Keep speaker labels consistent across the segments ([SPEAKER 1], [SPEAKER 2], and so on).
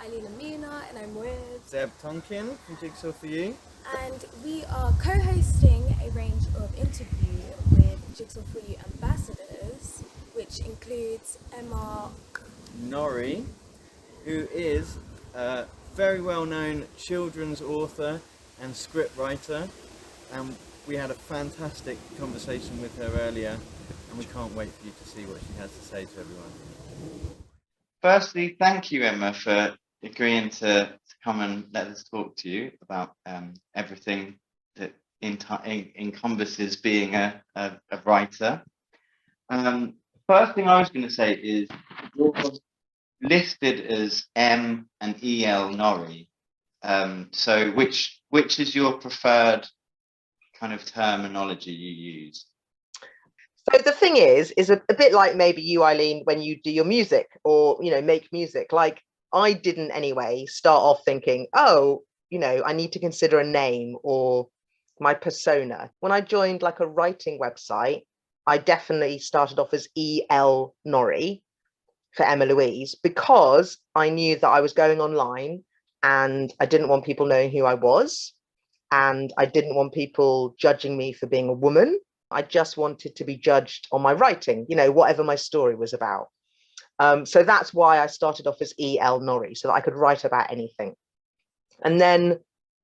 [SPEAKER 1] Eileen Amina, and I'm with
[SPEAKER 2] Zeb Tonkin from Jigsaw4u.
[SPEAKER 1] and we are co-hosting a range of interview with Jigsaw4u ambassadors, which includes Emma
[SPEAKER 2] Norry, who is a very well-known children's author and scriptwriter, and we had a fantastic conversation with her earlier, and we can't wait for you to see what she has to say to everyone.
[SPEAKER 3] Firstly, thank you, Emma, for agreeing to come and let us talk to you about everything that encompasses being a writer. First thing I was going to say is you're listed as M and EL Norry. So which is your preferred kind of terminology you use?
[SPEAKER 4] So the thing is a bit like maybe you, Eileen, when you do your music or, make music, like I didn't anyway start off thinking, oh, I need to consider a name or my persona. When I joined like a writing website, I definitely started off as EL Norry for Emma Louise because I knew that I was going online and I didn't want people knowing who I was. And I didn't want people judging me for being a woman. I just wanted to be judged on my writing, whatever my story was about. So that's why I started off as EL Norry, so that I could write about anything. And then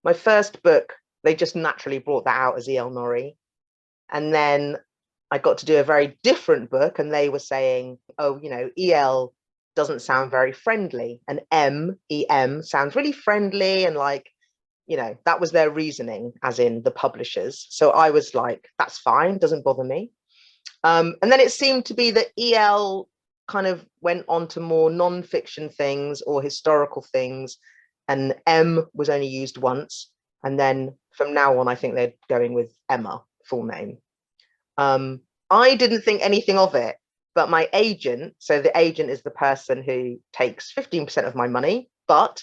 [SPEAKER 4] my first book, they just naturally brought that out as EL Norry. And then I got to do a very different book, and they were saying, oh, EL doesn't sound very friendly, and EM sounds really friendly and like, that was their reasoning, as in the publishers. So I was like, that's fine, doesn't bother me. And then it seemed to be that EL kind of went on to more non-fiction things or historical things, and M was only used once. And then from now on, I think they're going with Emma, full name. I didn't think anything of it, but my agent, so the agent is the person who takes 15% of my money, but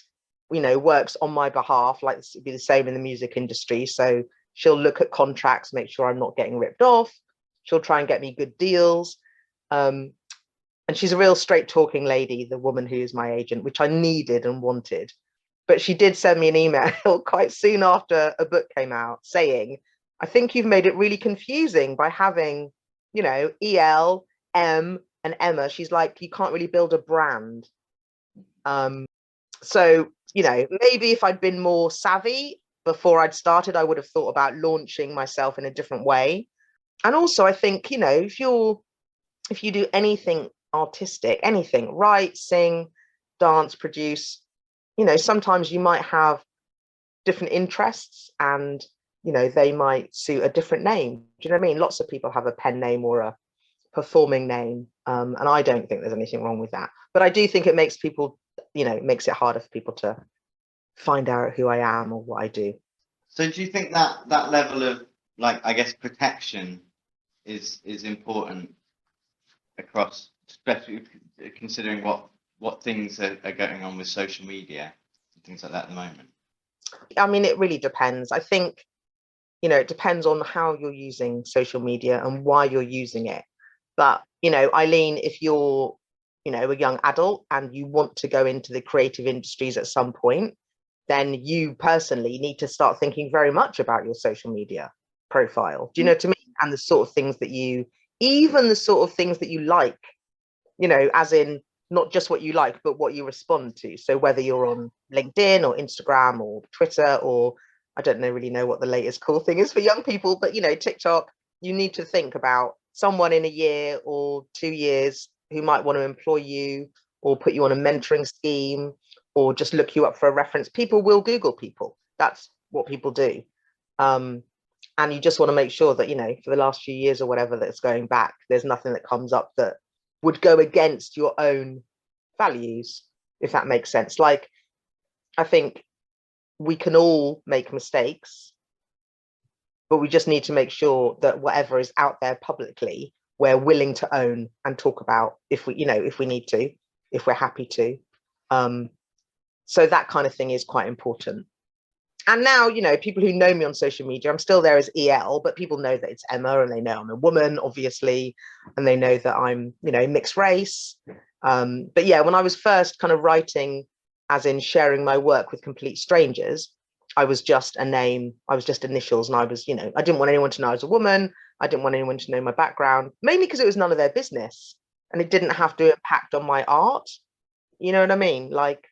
[SPEAKER 4] works on my behalf, like it'd be the same in the music industry. So she'll look at contracts, make sure I'm not getting ripped off. She'll try and get me good deals. And she's a real straight talking lady, the woman who is my agent, which I needed and wanted. But she did send me an email quite soon after a book came out saying, I think you've made it really confusing by having, EL, M and Emma. She's like, you can't really build a brand. So, maybe if I'd been more savvy before I'd started, I would have thought about launching myself in a different way. And also, I think, if you do anything artistic, anything, write, sing, dance, produce, sometimes you might have different interests and, they might suit a different name. Do you know what I mean? Lots of people have a pen name or a performing name. And I don't think there's anything wrong with that. But I do think it makes people, it makes it harder for people to find out who I am or what I do.
[SPEAKER 3] So do you think that level of, like, I guess, protection is important across, especially considering what things are going on with social media and things like that at the moment?
[SPEAKER 4] I mean, it really depends. I think, it depends on how you're using social media and why you're using it. But, Eileen, if you're, a young adult and you want to go into the creative industries at some point, then you personally need to start thinking very much about your social media profile. Do you know what I mean? And the sort of things that even the sort of things that you like, as in not just what you like, but what you respond to. So whether you're on LinkedIn or Instagram or Twitter, or I don't really know what the latest cool thing is for young people, but, TikTok, you need to think about someone in a year or 2 years who might want to employ you or put you on a mentoring scheme or just look you up for a reference. People will Google people. That's what people do. And you just want to make sure that, for the last few years or whatever that's going back, there's nothing that comes up that would go against your own values, if that makes sense. Like, I think we can all make mistakes, but we just need to make sure that whatever is out there publicly, we're willing to own and talk about if we need to, if we're happy to. So that kind of thing is quite important. And now, people who know me on social media, I'm still there as EL, but people know that it's Emma and they know I'm a woman, obviously, and they know that I'm, mixed race. But yeah, when I was first kind of writing as in sharing my work with complete strangers. I was just a name, I was just initials, and I was, I didn't want anyone to know I was a woman. I didn't want anyone to know my background, mainly because it was none of their business and it didn't have to impact on my art. You know what I mean? Like,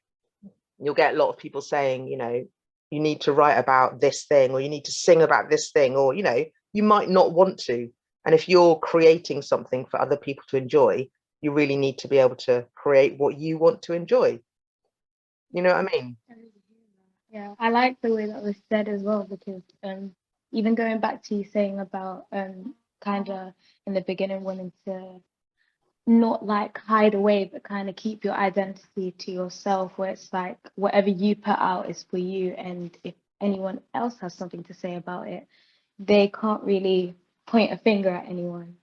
[SPEAKER 4] you'll get a lot of people saying, you need to write about this thing, or you need to sing about this thing, or, you might not want to. And if you're creating something for other people to enjoy, you really need to be able to create what you want to enjoy. You know what I mean?
[SPEAKER 5] Yeah, I like the way that was said as well, because even going back to you saying about kind of in the beginning wanting to not like hide away, but kind of keep your identity to yourself, where it's like whatever you put out is for you, and if anyone else has something to say about it, they can't really point a finger at anyone,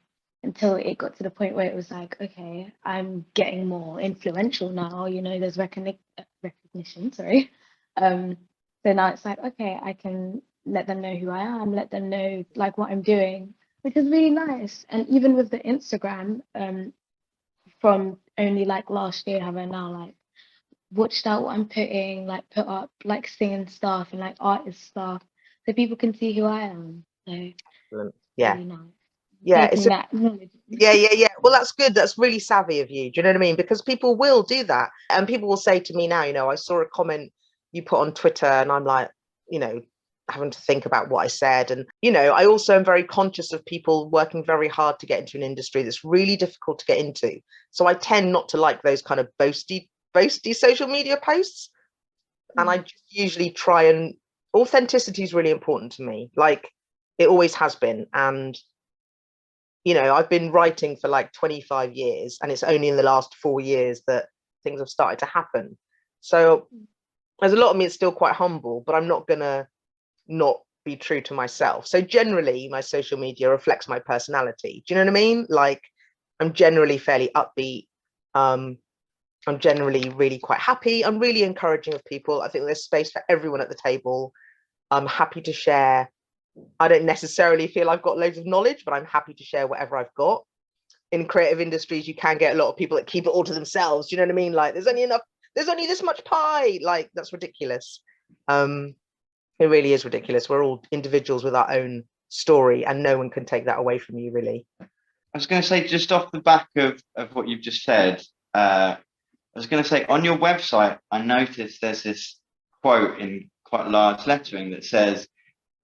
[SPEAKER 5] until it got to the point where it was like, okay, I'm getting more influential now, there's recognition, sorry. So now it's like, okay, I can let them know who I am, let them know like what I'm doing, which is really nice. And even with the Instagram, from only like last year have I now like watched out what I'm putting, like put up like singing stuff and like artist stuff, so people can see who I am. So
[SPEAKER 4] yeah,
[SPEAKER 5] really nice.
[SPEAKER 4] yeah,
[SPEAKER 5] Taking that knowledge.
[SPEAKER 4] yeah. Well, that's good. That's really savvy of you. Do you know what I mean? Because people will do that, and people will say to me now, I saw a comment you put on Twitter, and I'm like, having to think about what I said. And, I also am very conscious of people working very hard to get into an industry that's really difficult to get into. So I tend not to like those kind of boasty social media posts. And I just usually try, and authenticity is really important to me. Like, it always has been. And, I've been writing for like 25 years, and it's only in the last 4 years that things have started to happen. So there's a lot of me that's still quite humble, but I'm not going to not be true to myself. So generally my social media reflects my personality. Do you know what I mean? Like, I'm generally fairly upbeat. I'm generally really quite happy. I'm really encouraging of people. I think there's space for everyone at the table. I'm happy to share. I don't necessarily feel I've got loads of knowledge, but I'm happy to share whatever I've got. In creative industries, you can get a lot of people that keep it all to themselves. Do you know what I mean? Like, there's only this much pie. Like, that's ridiculous. It really is ridiculous. We're all individuals with our own story, and no one can take that away from you, really.
[SPEAKER 3] I was going to say, just off the back of what you've just said, I was going to say, on your website, I noticed there's this quote in quite large lettering that says,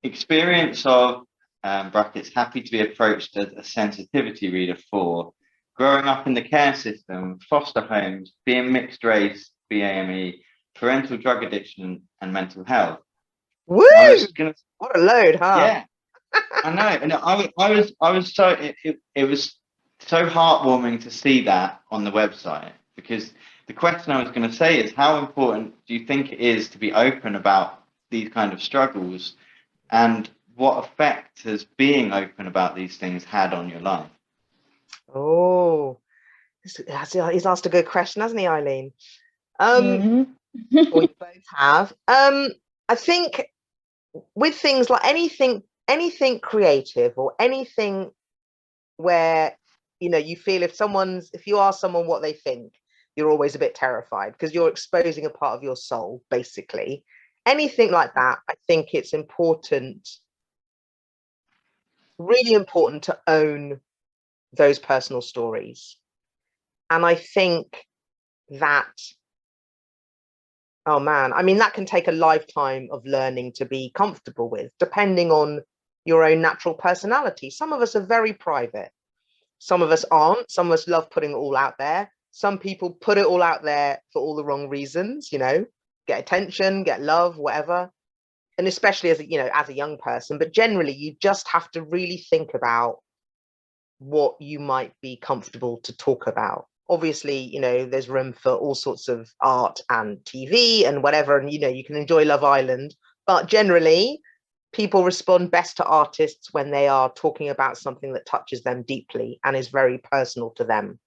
[SPEAKER 3] experience of, brackets, happy to be approached as a sensitivity reader for growing up in the care system, foster homes, being mixed race, BAME, parental drug addiction, and mental health.
[SPEAKER 4] Woo! What a load, huh?
[SPEAKER 3] Yeah, I know, and I was so it was so heartwarming to see that on the website, because the question I was going to say is, how important do you think it is to be open about these kind of struggles, and what effect has being open about these things had on your life?
[SPEAKER 4] Oh, he's asked a good question, hasn't he, Eileen? Or you both have. I think with things like anything creative, or anything where you feel if you ask someone what they think, you're always a bit terrified, because you're exposing a part of your soul, basically. Anything like that, I think it's important, really important, to own those personal stories. And I think that, oh man, I mean, that can take a lifetime of learning to be comfortable with, depending on your own natural personality. Some of us are very private. Some of us aren't. Some of us love putting it all out there. Some people put it all out there for all the wrong reasons, get attention, get love, whatever. And especially as a young person. But generally, you just have to really think about what you might be comfortable to talk about. Obviously, there's room for all sorts of art and TV and whatever, and you can enjoy Love Island, but generally people respond best to artists when they are talking about something that touches them deeply and is very personal to them.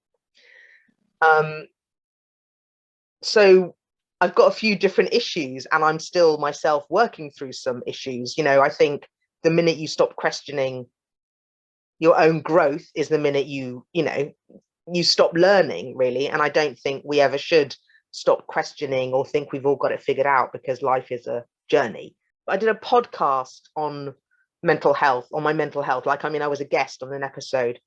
[SPEAKER 4] So I've got a few different issues, and I'm still myself working through some issues. I think the minute you stop questioning your own growth is the minute you stop learning, really. And I don't think we ever should stop questioning or think we've all got it figured out, because life is a journey. I did a podcast on mental health, on my mental health. Like, I mean, I was a guest on an episode,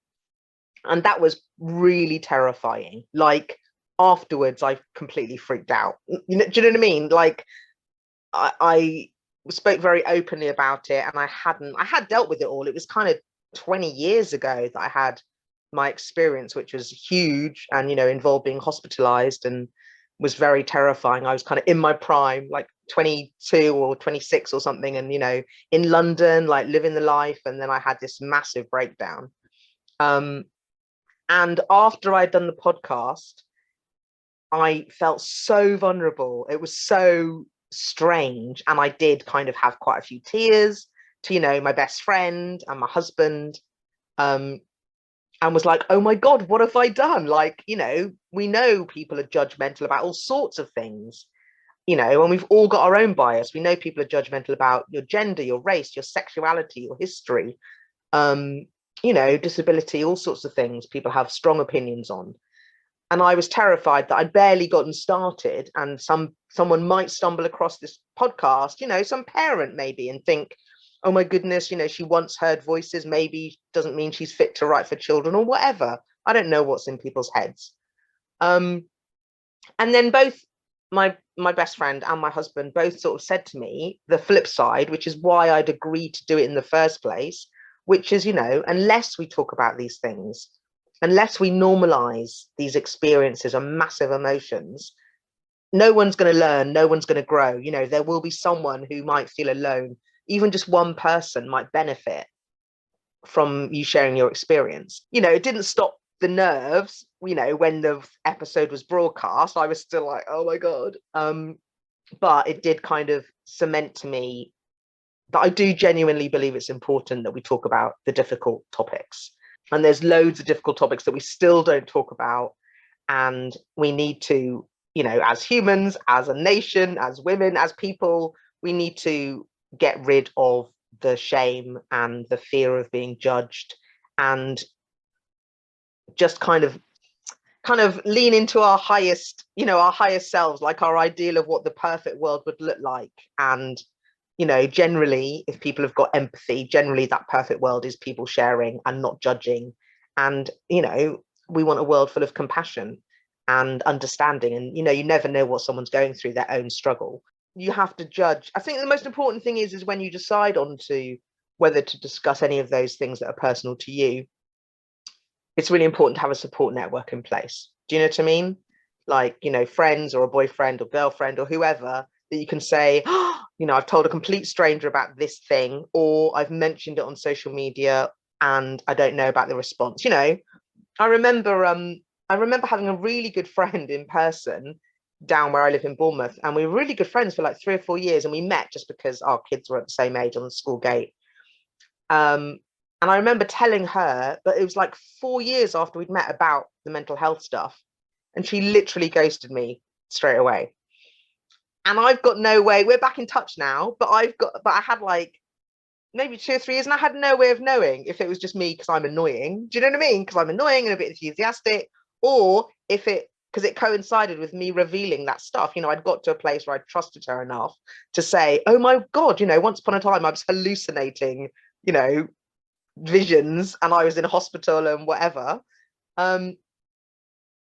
[SPEAKER 4] and that was really terrifying. Like, afterwards, I completely freaked out. Do you know what I mean? Like, I spoke very openly about it, and I had dealt with it all. It was kind of 20 years ago that I had my experience, which was huge, and, you know, involved being hospitalized, and was very terrifying. I was kind of in my prime, like 22 or 26 or something, and, you know, in London, like living the life. And then I had this massive breakdown. And after I'd done the podcast, I felt so vulnerable. It was so strange. And I did kind of have quite a few tears to, you know, my best friend and my husband, and was like, oh my God, what have I done? Like, you know, we know people are judgmental about all sorts of things, you know, and we've all got our own bias. We know people are judgmental about your gender, your race, your sexuality, your history, you know, disability, all sorts of things people have strong opinions on. And I was terrified that I'd barely gotten started, and someone might stumble across this podcast, you know, some parent maybe, and think, oh my goodness, you know, she once heard voices, maybe doesn't mean she's fit to write for children, or whatever. I don't know what's in people's heads. And then both my best friend and my husband both sort of said to me the flip side, which is why I'd agreed to do it in the first place, which is, you know, unless we talk about these things, unless we normalize these experiences and massive emotions, no one's going to learn, no one's going to grow. You know, there will be someone who might feel alone. Even just one person might benefit from you sharing your experience. You know, it didn't stop the nerves, you know, when the episode was broadcast. I was still like, oh my God. But it did kind of cement to me that I do genuinely believe it's important that we talk about the difficult topics. And there's loads of difficult topics that we still don't talk about. And we need to, you know, as humans, as a nation, as women, as people, we need to get rid of the shame and the fear of being judged, and just kind of lean into our highest, you know, our highest selves, like our ideal of what the perfect world would look like. And, you know, generally, if people have got empathy, generally that perfect world is people sharing and not judging. And, you know, we want a world full of compassion and understanding. And, you know, you never know what someone's going through, their own struggle. You have to judge. I think the most important thing is when you decide on to whether to discuss any of those things that are personal to you, it's really important to have a support network in place. Do you know what I mean? Like, you know, friends or a boyfriend or girlfriend or whoever that you can say, oh, you know, I've told a complete stranger about this thing, or I've mentioned it on social media and I don't know about the response. You know, I remember having a really good friend in person down where I live in Bournemouth, and we were really good friends for like 3 or 4 years, and we met just because our kids were at the same age on the school gate. And I remember telling her, but it was like 4 years after we'd met, about the mental health stuff, and she literally ghosted me straight away. And I've got no way, we're back in touch now, but I had like maybe 2 or 3 years, and I had no way of knowing if it was just me because I'm annoying. Do you know what I mean? Because I'm annoying and a bit enthusiastic, or if it, because it coincided with me revealing that stuff. You know, I'd got to a place where I trusted her enough to say, oh my God, you know, once upon a time I was hallucinating, you know, visions, and I was in a hospital and whatever.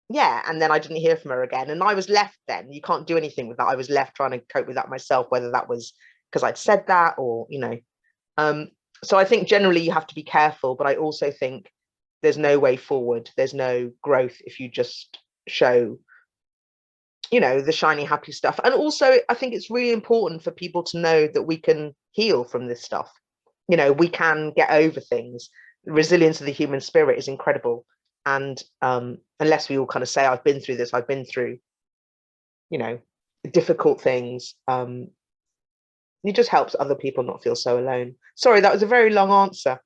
[SPEAKER 4] Yeah, and then I didn't hear from her again, and I was left then. You can't do anything with that. I was left trying to cope with that myself, whether that was because I'd said that or, you know. So I think generally you have to be careful, but I also think there's no way forward. There's no growth if you just show, you know, the shiny, happy stuff. And also, I think it's really important for people to know that we can heal from this stuff. You know, we can get over things. The resilience of the human spirit is incredible. And unless we all kind of say, I've been through this, I've been through, you know, difficult things, it just helps other people not feel so alone. Sorry, that was a very long answer.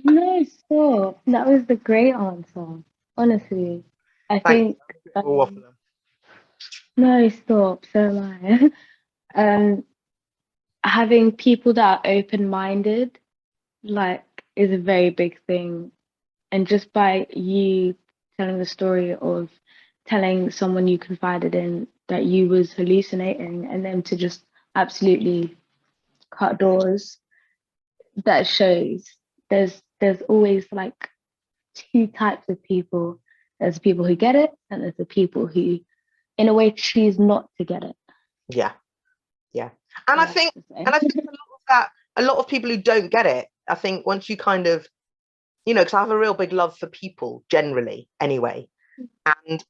[SPEAKER 5] No, stop. That was the great answer. Honestly, I
[SPEAKER 4] Thanks.
[SPEAKER 5] think. No, stop. So am I. Having people that are open-minded, like, is a very big thing. And just by you telling the story of telling someone you confided in that you was hallucinating and them to just absolutely cut doors, that shows there's always like two types of people. There's people who get it, and there's the people who, in a way, choose not to get it.
[SPEAKER 4] Yeah. And I think a lot of that, a lot of people who don't get it, I think once you kind of, because I have a real big love for people generally anyway. And,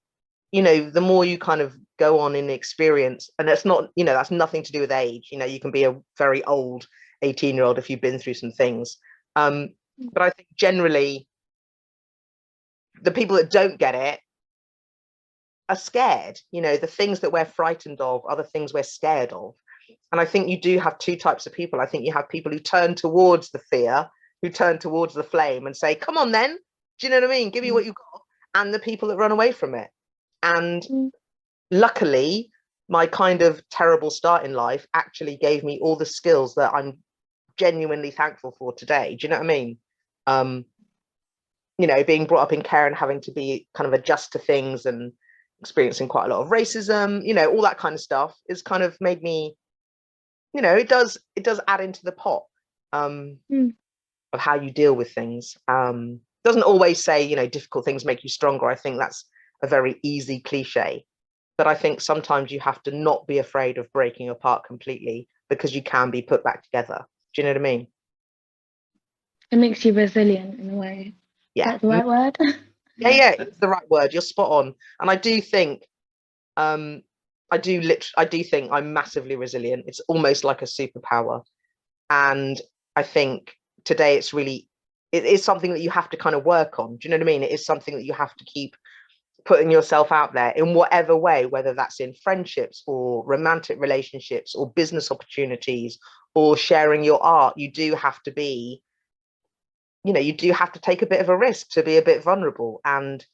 [SPEAKER 4] the more you kind of go on in the experience, and that's not, that's nothing to do with age. You can be a very old 18-year-old if you've been through some things. But I think generally the people that don't get it are scared. The things that we're frightened of are the things we're scared of. And I think you do have two types of people. I think you have people who turn towards the fear, who turn towards the flame and say, come on then, do you know what I mean? Give me what you got. And the people that run away from it. And luckily, my kind of terrible start in life actually gave me all the skills that I'm genuinely thankful for today. Do you know what I mean? Being brought up in care and having to be kind of adjust to things and experiencing quite a lot of racism, all that kind of stuff is kind of made me, it does add into the pot of how you deal with things. Doesn't always say, difficult things make you stronger. I think that's a very easy cliche. But I think sometimes you have to not be afraid of breaking apart completely, because you can be put back together. Do you know what I mean?
[SPEAKER 5] It makes you resilient in a way.
[SPEAKER 4] Yeah.
[SPEAKER 5] That's the right word.
[SPEAKER 4] Yeah, it's the right word. You're spot on. And I do think, I do think I'm massively resilient. It's almost like a superpower. And I think today it is something that you have to kind of work on. Do you know what I mean? It is something that you have to keep putting yourself out there in whatever way, whether that's in friendships or romantic relationships or business opportunities or sharing your art. You do have to be, you do have to take a bit of a risk to be a bit vulnerable and,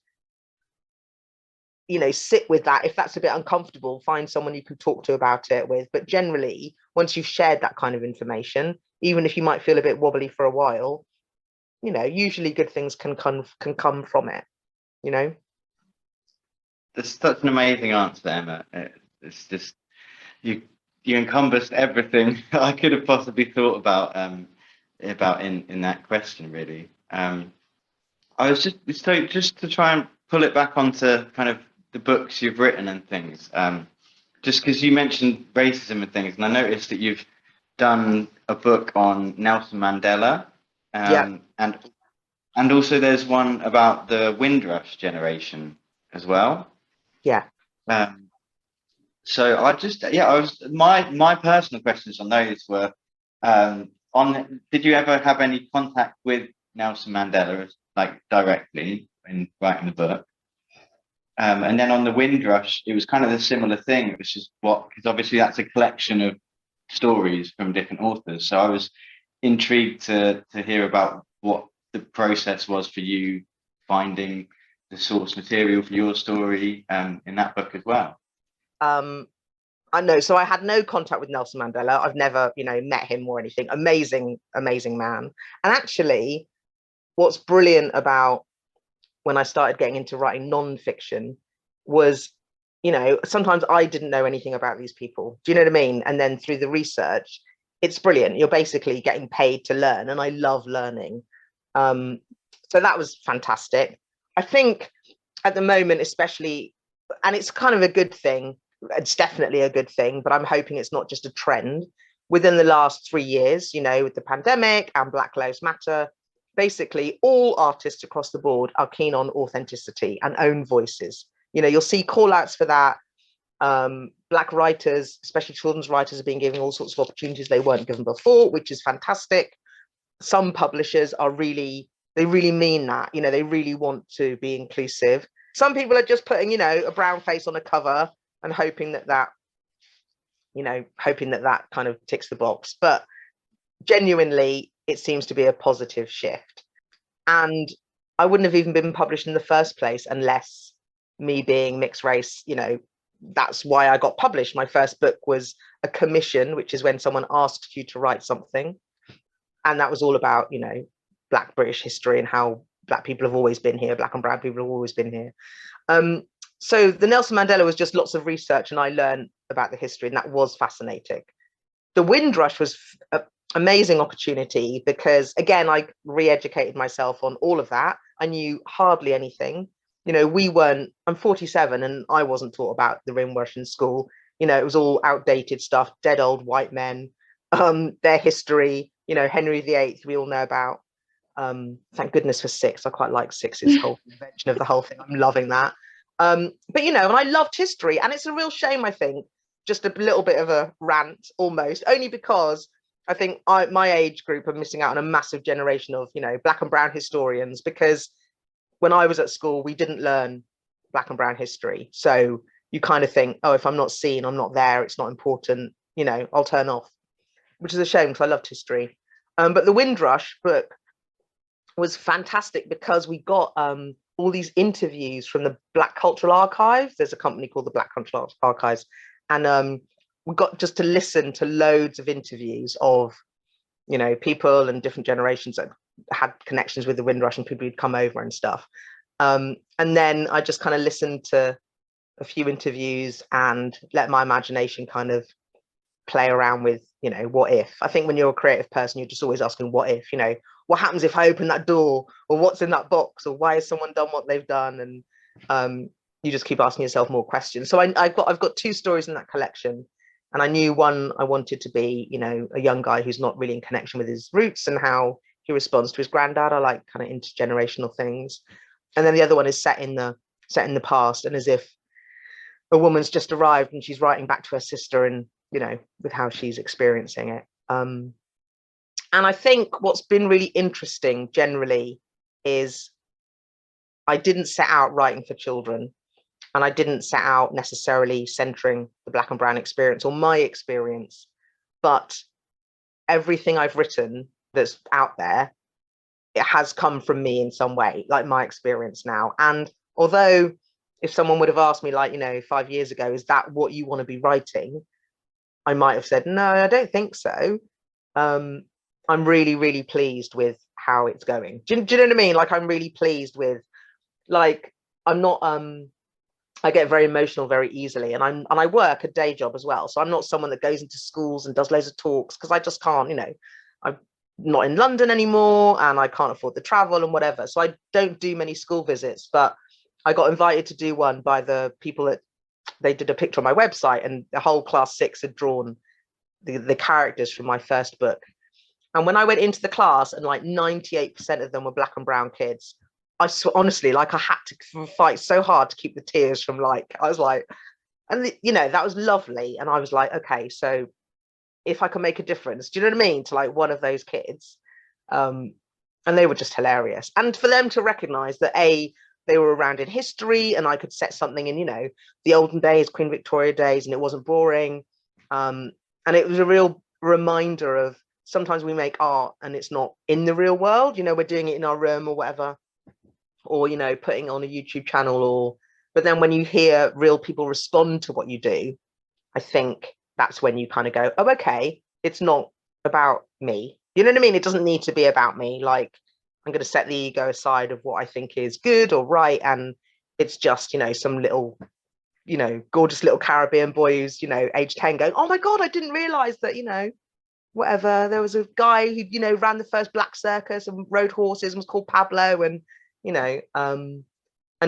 [SPEAKER 4] sit with that. If that's a bit uncomfortable, find someone you can talk to about it with. But generally, once you've shared that kind of information, even if you might feel a bit wobbly for a while, usually good things can come from it,
[SPEAKER 3] That's such an amazing answer, Emma. It's just you encompassed everything I could have possibly thought about in that question. Really, I was just to try and pull it back onto kind of the books you've written and things. Just because you mentioned racism and things, and I noticed that you've done a book on Nelson Mandela, and also there's one about the Windrush generation as well.
[SPEAKER 4] Yeah.
[SPEAKER 3] So my personal questions on those were, did you ever have any contact with Nelson Mandela, like directly in writing the book? And then on the Windrush, it was kind of a similar thing. It was just because obviously that's a collection of stories from different authors. So I was intrigued to hear about what the process was for you finding the source material for your story in that book as well.
[SPEAKER 4] I know. So I had no contact with Nelson Mandela. I've never, met him or anything. Amazing, amazing man. And actually, what's brilliant about when I started getting into writing non-fiction was, sometimes I didn't know anything about these people. Do you know what I mean? And then through the research, it's brilliant. You're basically getting paid to learn, and I love learning. So that was fantastic. I think at the moment, especially, and it's kind of a good thing, it's definitely a good thing, but I'm hoping it's not just a trend. Within the last 3 years, with the pandemic and Black Lives Matter, basically all artists across the board are keen on authenticity and own voices. You'll see call outs for that. Black writers, especially children's writers, are being given all sorts of opportunities they weren't given before, which is fantastic. Some publishers they really mean that, they really want to be inclusive. Some people are just putting, a brown face on a cover and hoping that kind of ticks the box. But genuinely, it seems to be a positive shift. And I wouldn't have even been published in the first place unless, me being mixed race, that's why I got published. My first book was a commission, which is when someone asks you to write something. And that was all about, Black British history and how Black people have always been here, Black and brown people have always been here. so the Nelson Mandela was just lots of research, and I learned about the history, and that was fascinating. The Windrush was an amazing opportunity because, again, I re-educated myself on all of that. I knew hardly anything. You know, I'm 47 and I wasn't taught about the Windrush in school. You know, it was all outdated stuff, dead old white men, their history, you know, Henry VIII, we all know about. Thank goodness for Six. I quite like Six's whole invention of the whole thing. I'm loving that. But, you know, and I loved history, and it's a real shame, I think, just a little bit of a rant almost, only because I think my age group are missing out on a massive generation of, you know, black and brown historians, because when I was at school, we didn't learn black and brown history. So you kind of think, oh, if I'm not seen, I'm not there, it's not important, you know, I'll turn off, which is a shame because I loved history. But the Windrush book was fantastic because we got all these interviews from the Black Cultural Archive. There's a company called the Black Cultural Archives. And we got just to listen to loads of interviews of, you know, people and different generations that had connections with the Windrush and people who'd come over and stuff. And then I just kind of listened to a few interviews and let my imagination kind of play around with, you know, what if. I think when you're a creative person, you're just always asking what if, you know, what happens if I open that door, or what's in that box, or why has someone done what they've done? And you just keep asking yourself more questions. So I've got 2 stories in that collection, and I knew one I wanted to be, you know, a young guy who's not really in connection with his roots and how he responds to his granddad. I like kind of intergenerational things. And then the other one is set in the past, and as if a woman's just arrived and she's writing back to her sister, and, you know, with how she's experiencing it. And I think what's been really interesting generally is I didn't set out writing for children, and I didn't set out necessarily centering the black and brown experience or my experience, but everything I've written that's out there, it has come from me in some way, like my experience now. And although if someone would have asked me, like, you know, 5 years ago, is that what you want to be writing? I might have said, no, I don't think so. I'm really, really pleased with how it's going. Do you know what I mean? Like, I'm really pleased with, like, I'm not, I get very emotional very easily, and I work a day job as well. So I'm not someone that goes into schools and does loads of talks, because I just can't, you know, I'm not in London anymore and I can't afford the travel and whatever. So I don't do many school visits, but I got invited to do one by the people that they did a picture on my website, and the whole class 6 had drawn the characters from my first book. And when I went into the class, and like 98% of them were black and brown kids, I honestly, like, I had to fight so hard to keep the tears from, like, I was like, and you know, that was lovely. And I was like, okay, so if I can make a difference, do you know what I mean, to like one of those kids, and they were just hilarious. And for them to recognize that they were around in history, and I could set something in, you know, the olden days, Queen Victoria days, and it wasn't boring. And it was a real reminder of, sometimes we make art and it's not in the real world, you know, we're doing it in our room or whatever, or, you know, putting on a YouTube channel, or, but then when you hear real people respond to what you do, I think that's when you kind of go, oh, okay, it's not about me. You know what I mean? It doesn't need to be about me. Like, I'm going to set the ego aside of what I think is good or right. And it's just, you know, some little, you know, gorgeous little Caribbean boy who's, you know, age 10 going, oh my God, I didn't realize that, you know, whatever. There was a guy who, you know, ran the first black circus and rode horses and was called Pablo. And, you know, and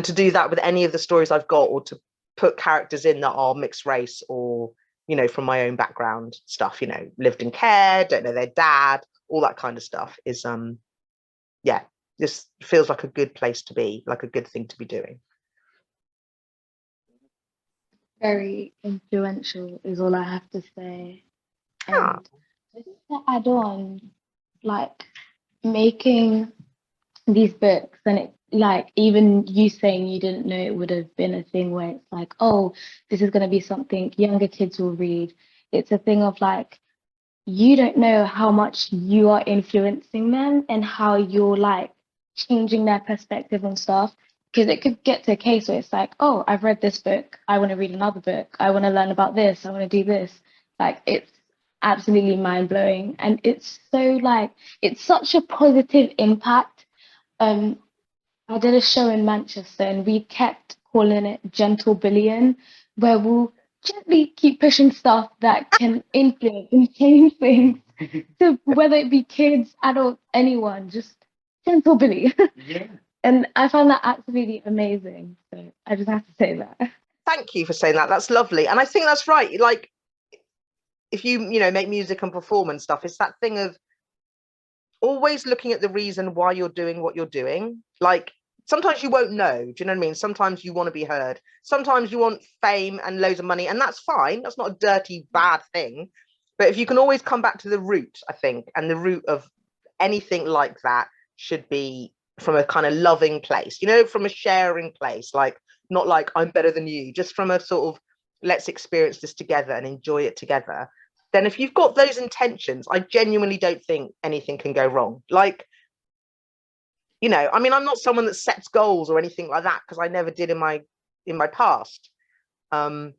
[SPEAKER 4] to do that with any of the stories I've got, or to put characters in that are mixed race, or, you know, from my own background stuff, you know, lived in care, don't know their dad, all that kind of stuff is, yeah, this feels like a good place to be, like a good thing to be doing.
[SPEAKER 5] Very influential is all I have to say.
[SPEAKER 4] Ah.
[SPEAKER 5] And just to add on, like, making these books, and it, like, even you saying you didn't know it would have been a thing where it's like, oh, this is going to be something younger kids will read. It's a thing of, like, you don't know how much you are influencing them and how you're, like, changing their perspective and stuff. Because it could get to a case where it's like, oh, I've read this book, I want to read another book, I want to learn about this, I want to do this. Like, it's absolutely mind-blowing. And it's so, like, it's such a positive impact. I did a show in Manchester, and we kept calling it gentle bullying, where we'll gently keep pushing stuff that can influence and change things to whether it be kids, adults, anyone, just gentle bully.
[SPEAKER 3] Yeah.
[SPEAKER 5] And I found that absolutely amazing. So I just have to say that.
[SPEAKER 4] Thank you for saying that. That's lovely. And I think that's right. Like, if you make music and perform and stuff, it's that thing of always looking at the reason why you're doing what you're doing. Like, sometimes you won't know. Do you know what I mean? Sometimes you want to be heard. Sometimes you want fame and loads of money, and that's fine. That's not a dirty, bad thing. But if you can always come back to the root, I think, and the root of anything like that should be from a kind of loving place, from a sharing place, like not like I'm better than you, just from a sort of let's experience this together and enjoy it together. Then if you've got those intentions, I genuinely don't think anything can go wrong. Like, I mean, I'm not someone that sets goals or anything like that, because I never did in my past. And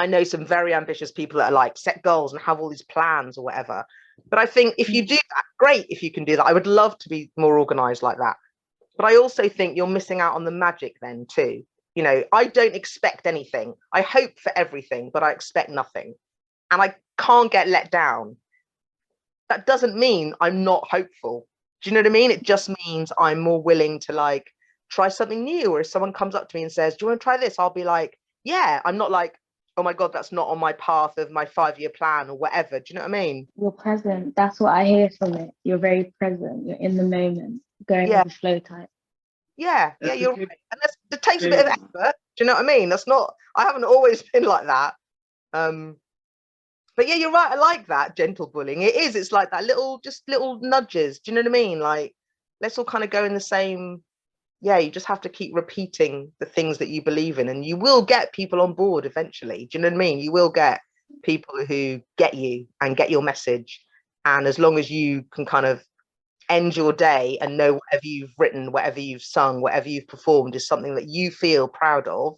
[SPEAKER 4] I know some very ambitious people that are like set goals and have all these plans or whatever. But I think if you do that, great. If you can do that, I would love to be more organized like that. But I also think you're missing out on the magic then too. I don't expect anything. I hope for everything, but I expect nothing. And I can't get let down. That doesn't mean I'm not hopeful. Do you know what I mean? It just means I'm more willing to like try something new. Or if someone comes up to me and says, do you want to try this? I'll be like, yeah. I'm not like, oh my God, that's not on my path of my 5-year plan or whatever. Do you know what I mean?
[SPEAKER 5] You're present. That's what I hear from it. You're very present. You're in the moment, going
[SPEAKER 4] Yeah.
[SPEAKER 5] with the flow type.
[SPEAKER 4] Yeah,
[SPEAKER 3] That's
[SPEAKER 4] you're
[SPEAKER 3] good.
[SPEAKER 4] right. And it takes a bit of effort. Do you know what I mean? I haven't always been like that. But yeah, you're right. I like that gentle bullying. It's like that just little nudges. Do you know what I mean? Like, let's all kind of go in the same. Yeah, you just have to keep repeating the things that you believe in, and you will get people on board eventually. Do you know what I mean? You will get people who get you and get your message. And as long as you can kind of end your day and know whatever you've written, whatever you've sung, whatever you've performed is something that you feel proud of,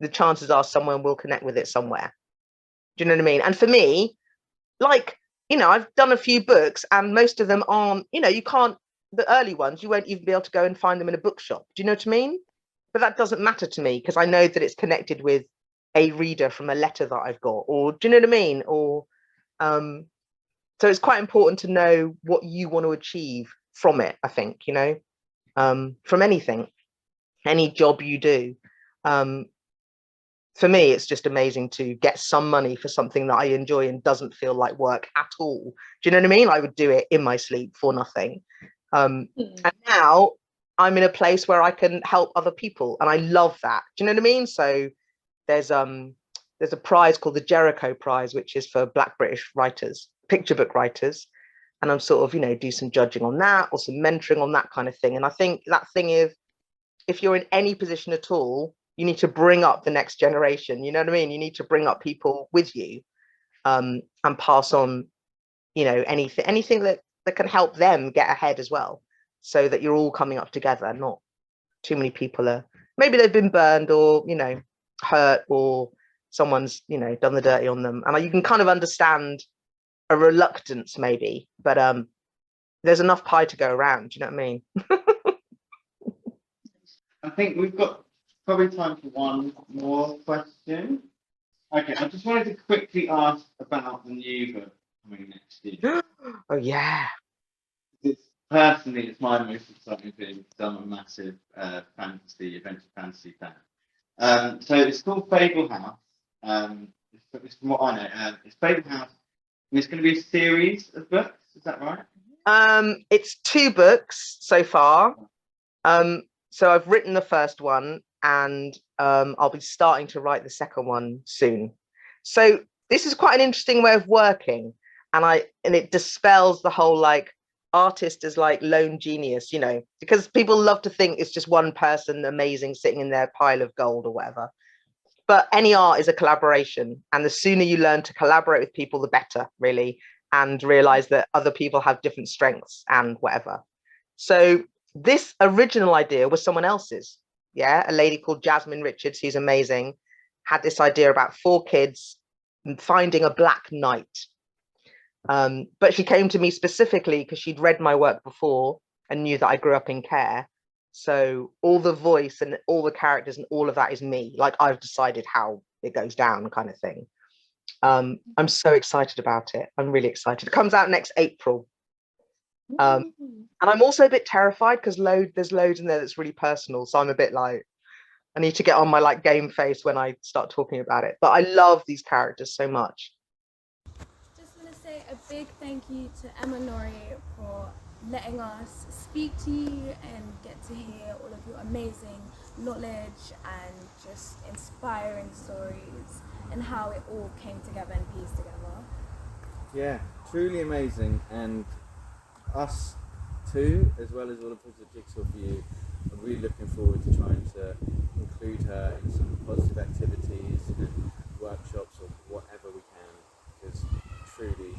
[SPEAKER 4] the chances are someone will connect with it somewhere. Do you know what I mean? And for me, like, I've done a few books and most of them aren't, you can't, the early ones, you won't even be able to go and find them in a bookshop. Do you know what I mean? But that doesn't matter to me because I know that it's connected with a reader from a letter that I've got, or do you know what I mean? Or, so it's quite important to know what you want to achieve from it, I think, from anything, any job you do. For me, it's just amazing to get some money for something that I enjoy and doesn't feel like work at all. Do you know what I mean? I would do it in my sleep for nothing. And now I'm in a place where I can help other people, and I love that. Do you know what I mean? So there's a prize called the Jericho Prize, which is for Black British writers, picture book writers. And I'm sort of, do some judging on that or some mentoring on that kind of thing. And I think that thing is, if you're in any position at all, you need to bring up the next generation. You know what I mean? You need to bring up people with you, and pass on, anything that can help them get ahead as well, so that you're all coming up together. Not too many people are, maybe they've been burned or, hurt, or someone's, done the dirty on them. And you can kind of understand a reluctance maybe, but there's enough pie to go around. Do you know what I mean?
[SPEAKER 3] I think we've got probably time for one more question. Okay, I just wanted to quickly ask about the new book coming next year.
[SPEAKER 4] Oh yeah.
[SPEAKER 3] Personally, it's my most exciting thing because I'm a massive adventure fantasy fan. So it's called Fable House. It's from what I know. It's Fable House, and it's going to be a series of books. Is that right?
[SPEAKER 4] It's 2 books so far. So I've written the first one, and I'll be starting to write the second one soon. So this is quite an interesting way of working, and it dispels the whole like artist as like lone genius, because people love to think it's just one person amazing sitting in their pile of gold or whatever. But any art is a collaboration, and the sooner you learn to collaborate with people, the better, really, and realize that other people have different strengths and whatever. So this original idea was someone else's. Yeah, a lady called Jasmine Richards, who's amazing, had this idea about 4 kids finding a black knight. But she came to me specifically because she'd read my work before and knew that I grew up in care. So all the voice and all the characters and all of that is me. Like I've decided how it goes down, kind of thing. I'm so excited about it. I'm really excited. It comes out next April. And I'm also a bit terrified because there's loads in there that's really personal. So I'm a bit like, I need to get on my like game face when I start talking about it. But I love these characters so much.
[SPEAKER 1] Just want to say a big thank you to Emma Norry for letting us speak to you and get to hear all of your amazing knowledge and just inspiring stories and how it all came together and pieced together.
[SPEAKER 2] Yeah, truly amazing, and us too, as well as all of us at Jigsaw4u, are really looking forward to trying to include her in some positive activities and workshops or whatever we can, because truly